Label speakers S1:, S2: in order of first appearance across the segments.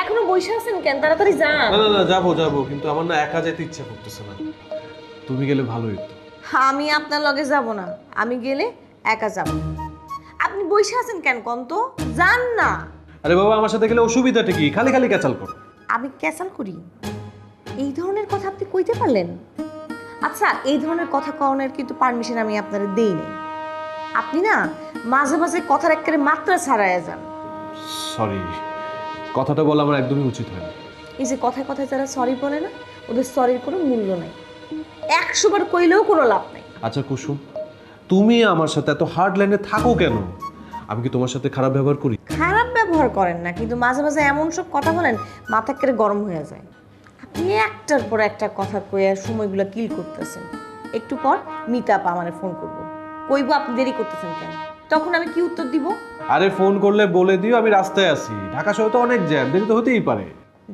S1: এখনো বসে আছেন কেন? তাড়াতাড়ি যান।
S2: না না না, যাবো যাবো, কিন্তু আমার না একা যেতে ইচ্ছা করতেছে না। তুমি গেলে ভালোই হতো।
S1: আমি আপনার লগে যাব না, আমি গেলে একা যাব। আপনি বসে আছেন কেন কোন তো? যান না।
S2: আরে বাবা, আমার সাথে গেলে অসুবিধাটা কি? খালি খালি ক্যাচাল করো।
S1: আমি ক্যাসাল করি? এই ধরনের কথা আপনি কইতে পারলেন? আচ্ছা, এই ধরনের কথা কওয়ানোর কিন্তু পারমিশন আমি আপনারে দেই নাই। আপনি না মাঝে মাঝে কথার একেবারে মাত্রা ছাড়াইয়া যান।
S2: সরি, কথাটা বলা আমার একদমই উচিত হয়নি।
S1: এই যে কথায় কথায় যারা সরি বলে না, ওদের সরির কোনো মূল্য নাই। 100 বার কইলেও কোনো লাভ নাই।
S2: আচ্ছা কুসুম, তুমি আমার সাথে এত হার্ড লাইনে থাকো কেন? আমি কি তোমার সাথে খারাপ ব্যবহার করি?
S1: খারাপ ব্যবহার করেন না, কিন্তু মাঝে মাঝে এমন সব কথা বলেন মাথা কেটে গরম হয়ে যায়। আপনি একটার পর একটা কথা কইয়া সময়গুলো কিল করতেছেন। একটু পর মিতা আপা আমারে ফোন করবো, কইবো আপনি দেরি করতেছেন কেন। তখন আমি কি উত্তর দিব?
S2: আরে ফোন করলে বলে দিও আমি রাস্তায় আছি, ঢাকা শহরে তো অনেক জ্যাম, দেরি তো হতেই পারে।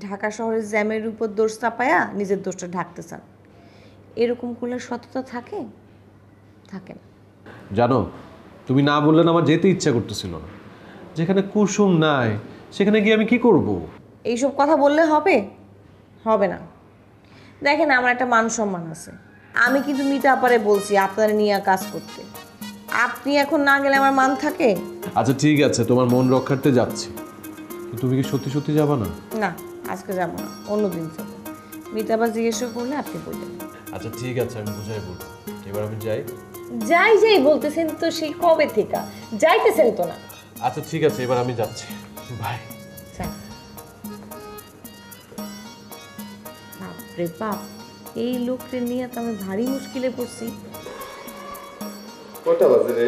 S1: ঢাকা শহরের জ্যামের উপর দোষ চাপায়া নিজের দোষটা ঢাকতে চান। এরকম করলে সততা থাকে? থাকে না।
S2: জানো, তুমি না বললে না আমার যেতে ইচ্ছা করতেছিল না। যেখানে কুসুম নাই সেখানে গিয়ে আমি কি করব?
S1: এইসব কথা বললে হবে? হবে না। দেখেন, আমার একটা মান সম্মান আছে। আমি কিন্তু মিতা আপারে বলছি আপনারা নিয়ে কাজ করতে। আপনি এখন না গেলে আমার মান থাকে?
S2: আচ্ছা ঠিক আছে, তোমার মন রক্ষার্থে যাচ্ছি, কিন্তু তুমি কি সত্যি সত্যি যাবা না?
S1: না, আজকে যাবো না, অন্যদিন যাবো। মিতা আবার জিজ্ঞেস করলে আপনি বলবেন।
S2: আচ্ছা ঠিক আছে, আমি বুঝাই বলবো। এবার আমি যাই।
S1: যাই যাই বলতেছেন তো সেই কবে থেকে, যাইতেছেন তো না।
S2: আচ্ছা ঠিক আছে, এবার আমি যাচ্ছি, বাই।
S1: বাপরে বাপ, এই লোককে নিয়ে তো আমি ভারী মুশকিলে পড়ছি।
S3: কটা বাজে রে?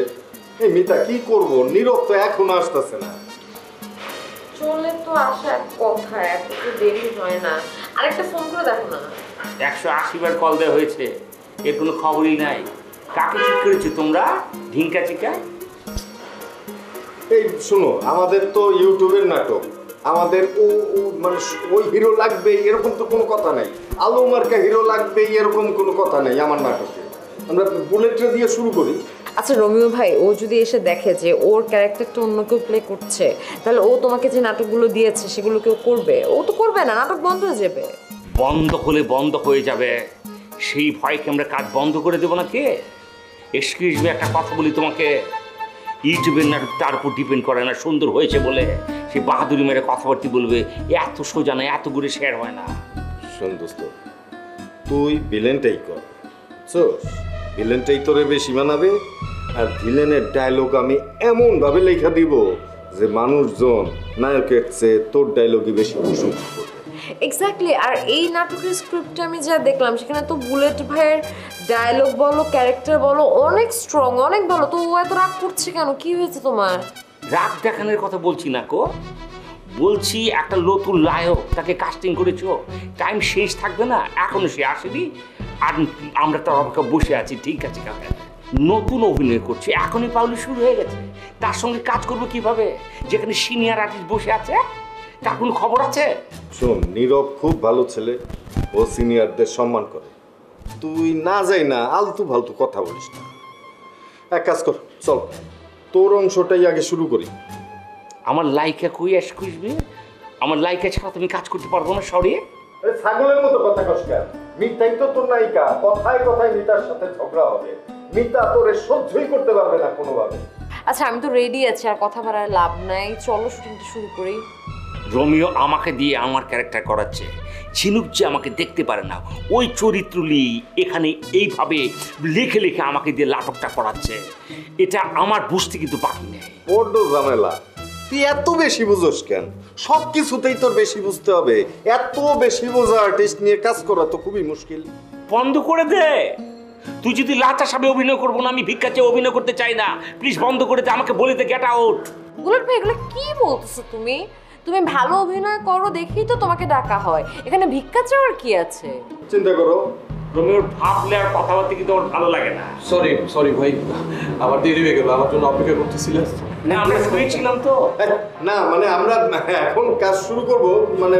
S3: এই মিতা কি করব, নীরব তো এখনো আসতেছে না।
S1: চলে তো আসা কথা, এত তো দেরি হয় না। আরেকটা ফোন করে দেখো না।
S4: 180 বার কল দেওয়া হয়েছে, এর কোনো খবরই নাই। কাকে ঠিক করেছো তোমরা? ঢিঙ্কা চিকা?
S3: এই শোনো, আমাদের তো ইউটিউবের নাটক, আমাদের ও মানে ওই হিরো লাগবে এরকম তো কোনো কথা নাই। আলো মার্কা হিরো লাগবে এরকম কোনো কথা নাই আমার নাটকে। আমরা বুলেটটা দিয়ে শুরু করি।
S5: আচ্ছা রোমিও ভাই, ও যদি এসে দেখে যে ওর ক্যারেক্টারটা অন্য কেউ প্লে করছে, তাহলে ও তোমাকে যে নাটকগুলো দিয়েছে সেগুলো কেউ করবে? ও তো করবে না, নাটক বন্ধ হয়ে যাবে।
S4: বন্ধ হলে বন্ধ হয়ে যাবে, সেই ভয়কে আমরা কাজ বন্ধ করে দেবো না কে? এক্সকিউজ মি, একটা কথা বলি তোমাকে, ইউটিউবের নাটক তার উপর ডিপেন্ড করে না সুন্দর হয়েছে বলে সে বাহাদুরি মেরে কথাবার্তি বলবে। এত সোজা না, এত করে শেয়ার হয় না।
S3: শোন দোস্ত, তুই ভিলেনটাই কর, ভিলেনটাই তোরে বেশি মানাবে। আর ভিলেনের ডায়লগ আমি এমনভাবে লেখা দিব যে মানুষজন নায়কের চেয়ে তোর ডায়লগই বেশি প্রশংসা করবে।
S5: এক্স্যাক্টলি। আর এই নাটকের স্ক্রিপ্টটা আমি যা দেখলাম, সেখানে তো বুলেট ভাইয়ের ডায়লগ বলো, ক্যারেক্টার বলো, অনেক স্ট্রং, অনেক ভালো। তো ও এত রাগ করছে কেন? কি হয়েছে তোমার?
S4: রাগ দেখানোর কথা বলছি না কো, বলছি একটা নতুন নায়ক, তাকে কাস্টিং করেছো, টাইম শেষ থাকবে না, এখনো সে আসেনি, আর আমরা তো অপেক্ষা বসে আছি। ঠিক আছে কাকা, নতুন অভিনয় করছে, এখনই পাউলি শুরু হয়ে গেছে, তার সঙ্গে কাজ করবো কিভাবে যেখানে সিনিয়র আর্টিস্ট বসে আছে? তার কোনো খবর আছে?
S3: শোন, নীরব খুব ভালো ছেলে, ও সিনিয়রদের সম্মান করে। তুই না যাই না আলতু ফালতু কথা বলিস না। এক কাজ কর, চল তোর অংশটাই আগে শুরু করি।
S4: আমার লাইকা কই খুঁজবে? আমার লাইকা ছাড়া তুমি কাজ করতে পারবো না। সরি,
S3: ছাগলের মতো কথা কস কেন? মিতাই তো তোর নায়িকা, কথায় কথায় মিতার সাথে ঝগড়া হবে। মিতা তোরে সহ্যই করতে পারবে না কোনোভাবে।
S5: আচ্ছা আমি তো রেডি আছি, আর কথা বাড়ার লাভ নাই, চলো শুটিংটা শুরু করি।
S4: রোমিও আমাকে দিয়ে আমার ক্যারেক্টার করাচ্ছে, ঝিনুক যে আমাকে দেখতে পারে না ওই চরিত্রলি এখানে এইভাবে লিখে লিখে আমাকে দিয়ে নাটকটা করাচ্ছে। এটা আমার বুঝতে কিন্তু বাকি নেই।
S3: বড্ড ঝামেলা। তুই এত বেশি বুঝোস কেন? সব কিছুতেই তোর বেশি বুঝতে হবে। এত বেশি বোঝা আর্টিস্ট নিয়ে কাজ করা তো খুবই মুশকিল।
S4: বন্ধ করে দে। তুই যদি লাচা সাবে অভিনয় করবো না, আমি ভিক্ষা চেয়ে অভিনয় করতে চাই না, প্লিজ বন্ধ করে দে, আমাকে বলে দে গেট আউট।
S5: বুলেট ভাই, এগুলো কি বলতেছো তুমি? তুমি ভালো অভিনয় করো দেখেই তো তোমাকে ডাকা হয়, এখানে ভিক্ষা চাওয়ার কি আছে?
S3: চিন্তা করো,
S4: রোমিওর ভাবলে আর কথাবার্তা কিন্তু আমার ভালো লাগে না।
S2: সরি সরি ভাই, আমার দেরি হয়ে গেল, আমার জন্য অপেক্ষা করতেছিলেন।
S4: না আমরা শুয়েছিলাম তো।
S3: না মানে আমরা এখন কাজ শুরু করব, মানে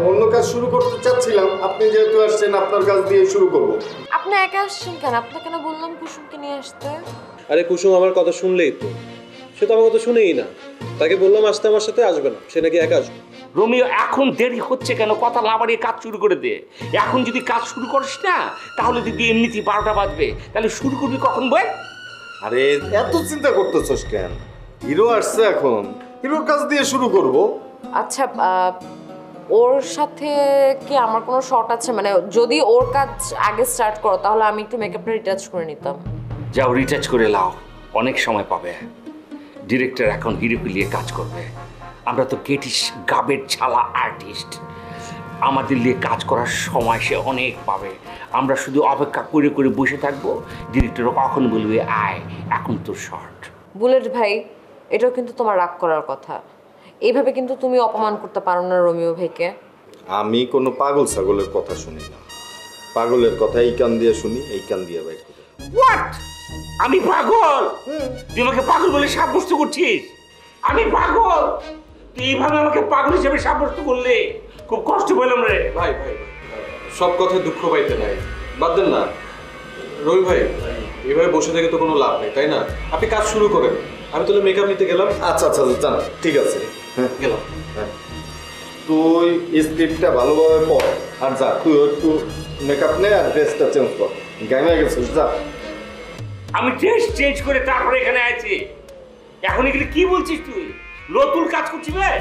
S3: অন্য কাজ শুরু করতে চাচ্ছিলাম। আপনি যেহেতু আসছেন, আপনার কাজ দিয়ে শুরু করব।
S5: আপনি একা আসছেন কেন? আপনাকে না বললাম কুসুমকে নিয়ে আসতে?
S2: আরে কুসুম আমার কথা শুনলেই তো, সে তো আমার কথা শুনেই না। তাকে বললাম আসতে, আমার সাথে আসবে না, সে নাকি একা আসবে।
S4: রোমিও এখন দেরি হচ্ছে কেন? কথা না বাড়িয়ে কাজ শুরু করে দে। এখন যদি কাজ শুরু করিস না তাহলে দেখবি এমনিতেই 12টা বাজবে। তাহলে শুরু করবি কখন বল?
S3: আরে এত চিন্তা করতেছস কেন? হিরো আসছে, এখন হিরোর কাজ দিয়ে শুরু করব।
S5: আচ্ছা ওর সাথে কি আমার কোনো শর্ট আছে? মানে যদি ওর কাজ আগে স্টার্ট করো তাহলে আমি একটু মেকআপটা রিটাচ করে নিতাম।
S4: যাও রিটাচ করে লাও, অনেক সময় পাবে। ডিরেক্টর এখন হিরোকে নিয়ে কাজ করবে। আমরা তো গেটিস গাবের ছালা আর্টিস্ট, আমাদের নিয়ে কাজ করার সময় সে অনেক পাবে। আমরা শুধু অপেক্ষা করে করে বসে থাকবো, ডিরেক্টরও কখন বলবে আয় এখন তো শর্ট।
S5: বুলেট ভাই, এটাও কিন্তু তোমার রাগ করার কথা। এইভাবে কিন্তু তুমি অপমান করতে পারো না রোমিও ভাইকে।
S3: আমি কোনো পাগল ছাগলের কথা শুনি না। পাগলের কথা এই কান দিয়ে শুনি, এই কান দিয়ে বাইর করি।
S4: হোয়াট? আমি পাগল? তুই আমাকে পাগল বলে সাব্যস্ত করছিস? আমি পাগল? তুই এইভাবে আমাকে পাগল হিসেবে সাব্যস্ত করলে খুব কষ্ট পেলাম রে।
S2: ভাই ভাই সব কথায় দুঃখ পাইতে নাই, বাদ দেন না। রবি ভাই এভাবে বসে থেকে তো কোনো লাভ নেই, তাই না? আপনি কাজ শুরু করেন, আমি তাহলে মেকআপ নিতে গেলাম।
S3: আচ্ছা আচ্ছা জান, ঠিক আছে। হ্যাঁ
S2: গেলাম।
S3: হ্যাঁ, তুই স্ক্রিপ্টটা ভালোভাবে পড় আর যা, তুই একটু মেকআপ নে আর ড্রেসটা চেঞ্জ কর। গাইমে গেছিস, যা।
S4: আমি ড্রেস চেঞ্জ করে তারপরে এখানে আছি। এখন এগুলি কি বলছিস তুই? নতুন কাজ করছিস বে?